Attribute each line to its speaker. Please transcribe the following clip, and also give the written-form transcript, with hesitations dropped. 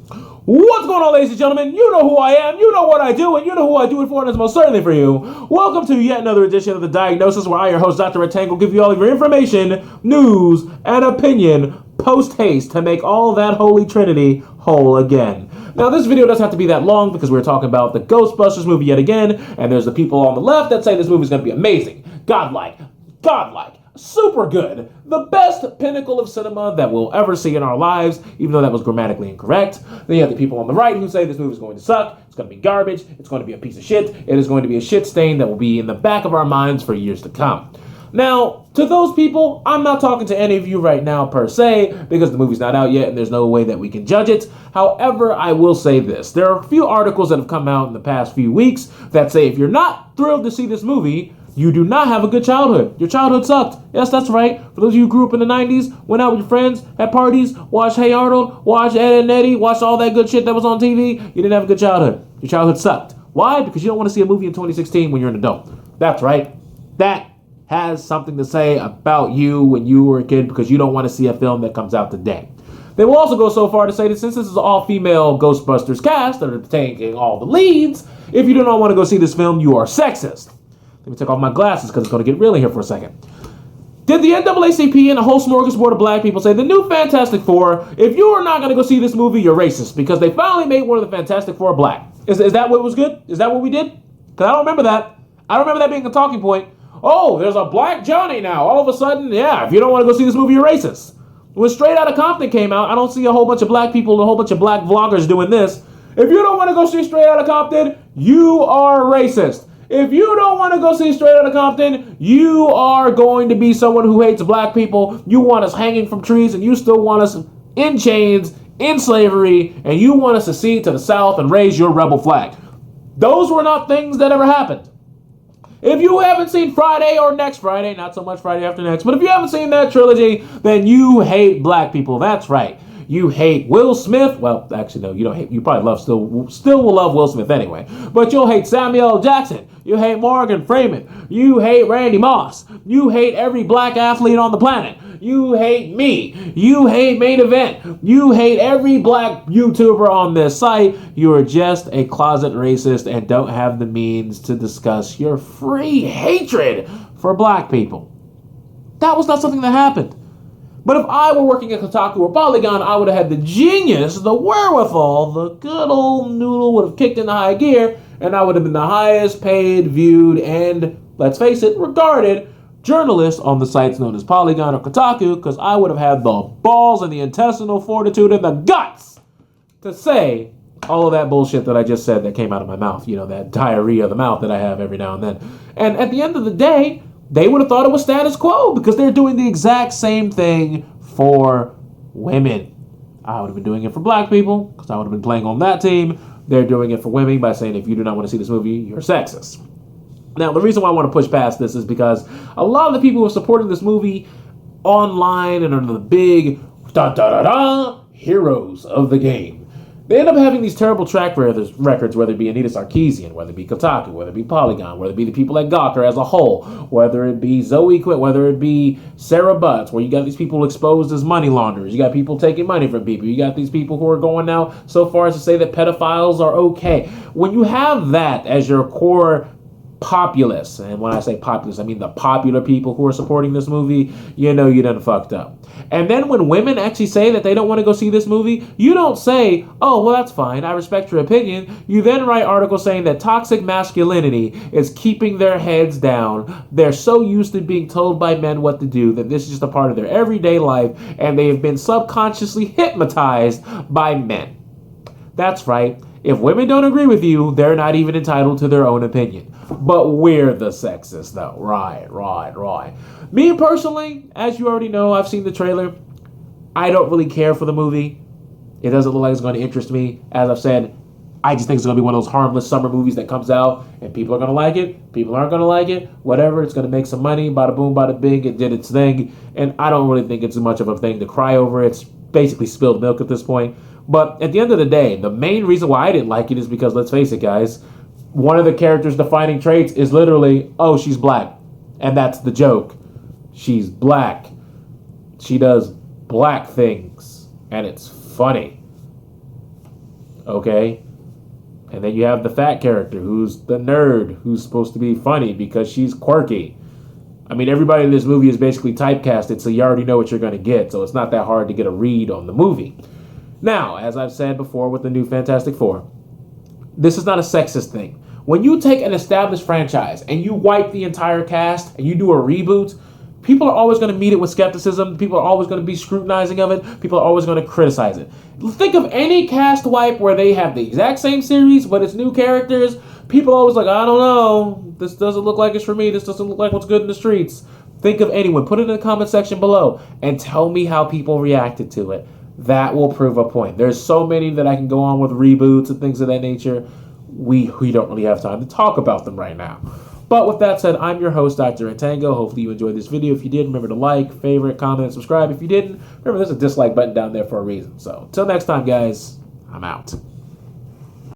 Speaker 1: What's going on, ladies and gentlemen? You know who I am, you know what I do, and you know who I do it for, and it's most certainly for you. Welcome to yet another edition of The Diagnosis, where I, your host, Dr. Rectangle, give you all of your information, news, and opinion post-haste to make all that holy trinity whole again. Now, this video doesn't have to be that long because we're talking about the Ghostbusters movie yet again, and there's the people on the left that say this movie is going to be amazing, godlike, super good, the best pinnacle of cinema that we'll ever see in our lives, even though that was grammatically incorrect. Then you have the people on the right who say this movie is going to suck, it's going to be garbage, it's going to be a piece of shit, it is going to be a shit stain that will be in the back of our minds for years to come. Now, to those people, I'm not talking to any of you right now per se, because the movie's not out yet and there's no way that we can judge it. However, I will say this. There are a few articles that have come out in the past few weeks that say if you're not thrilled to see this movie, you do not have a good childhood. Your childhood sucked. Yes, that's right. For those of you who grew up in the 90s, went out with your friends, had parties, watched Hey Arnold, watched Ed and Eddie, watched all that good shit that was on TV, you didn't have a good childhood. Your childhood sucked. Why? Because you don't want to see a movie in 2016 when you're an adult. That's right. That has something to say about you when you were a kid because you don't want to see a film that comes out today. They will also go so far to say that since this is an all-female Ghostbusters cast that are taking all the leads, if you do not want to go see this film, you are sexist. Let me take off my glasses because it's going to get real in here for a second. Did the NAACP and a whole smorgasbord of black people say the new Fantastic Four, if you are not going to go see this movie, you're racist because they finally made one of the Fantastic Four black? Is that what was good? Is that what we did? Because I don't remember that. I don't remember that being a talking point. Oh, there's a black Johnny now. All of a sudden, yeah, if you don't want to go see this movie, you're racist. When Straight Outta Compton came out, I don't see a whole bunch of black people and a whole bunch of black vloggers doing this. If you don't want to go see Straight Outta Compton, you are racist. If you don't want to go see Straight Outta Compton, you are going to be someone who hates black people. You want us hanging from trees, and you still want us in chains, in slavery, and you want us to secede to the South and raise your rebel flag. Those were not things that ever happened. If you haven't seen Friday or Next Friday, not so much Friday After Next, but if you haven't seen that trilogy, then you hate black people. That's right. You hate Will Smith. Well, actually, no, you don't hate. You probably still will love Will Smith anyway. But you'll hate Samuel L. Jackson. You hate Morgan Freeman. You hate Randy Moss. You hate every black athlete on the planet. You hate me. You hate Main Event. You hate every black YouTuber on this site. You are just a closet racist and don't have the means to discuss your free hatred for black people. That was not something that happened. But if I were working at Kotaku or Polygon, I would have had the genius, the wherewithal, the good old noodle would have kicked into high gear, and I would have been the highest paid, viewed, and, let's face it, regarded journalist on the sites known as Polygon or Kotaku, because I would have had the balls and the intestinal fortitude and the guts to say all of that bullshit that I just said that came out of my mouth. You know, that diarrhea of the mouth that I have every now and then. And at the end of the day, they would have thought it was status quo because they're doing the exact same thing for women. I would have been doing it for black people because I would have been playing on that team. They're doing it for women by saying if you do not want to see this movie, you're sexist. Now, the reason why I want to push past this is because a lot of the people who are supporting this movie online and are the big heroes of the game, they end up having these terrible track records, whether it be Anita Sarkeesian, whether it be Kotaku, whether it be Polygon, whether it be the people at Gawker as a whole, whether it be Zoe Quinn, whether it be Sarah Butts, where you got these people exposed as money launderers, you got people taking money from people, you got these people who are going now so far as to say that pedophiles are okay. When you have that as your core populace, and when I say populace, I mean the popular people who are supporting this movie, you know you done fucked up. And then when women actually say that they don't want to go see this movie, you don't say, oh, well, that's fine, I respect your opinion. You then write articles saying that toxic masculinity is keeping their heads down. They're so used to being told by men what to do that this is just a part of their everyday life, and they have been subconsciously hypnotized by men. That's right. If women don't agree with you, they're not even entitled to their own opinion. But we're the sexists, though. Right. Me personally, as you already know, I've seen the trailer. I don't really care for the movie. It doesn't look like it's going to interest me. As I've said, I just think it's going to be one of those harmless summer movies that comes out, and people are going to like it, people aren't going to like it, whatever. It's going to make some money, bada boom, bada bing, it did its thing. And I don't really think it's much of a thing to cry over. It's basically spilled milk at this point. But at the end of the day, the main reason why I didn't like it is because, let's face it, guys, one of the character's defining traits is literally, oh, she's black. And that's the joke. She's black. She does black things. And it's funny. okay? And then you have the fat character who's the nerd, who's supposed to be funny because she's quirky. I mean, everybody in this movie is basically typecasted, so you already know what you're going to get, so it's not that hard to get a read on the movie. Now, as I've said before with the new Fantastic Four, this is not a sexist thing. When you take an established franchise and you wipe the entire cast and you do a reboot, people are always going to meet it with skepticism. People are always going to be scrutinizing of it. People are always going to criticize it. Think of any cast wipe where they have the exact same series, but it's new characters. People are always like, I don't know. This doesn't look like it's for me. This doesn't look like what's good in the streets. Think of anyone. Put it in the comment section below and tell me how people reacted to it. That will prove a point. There's so many that I can go on with reboots and things of that nature. We don't really have time to talk about them right now. But with that said, I'm your host, Dr. Tango. Hopefully you enjoyed this video. If you did, remember to like, favorite, comment, and subscribe. If you didn't, remember there's a dislike button down there for a reason. So until next time, guys, I'm out.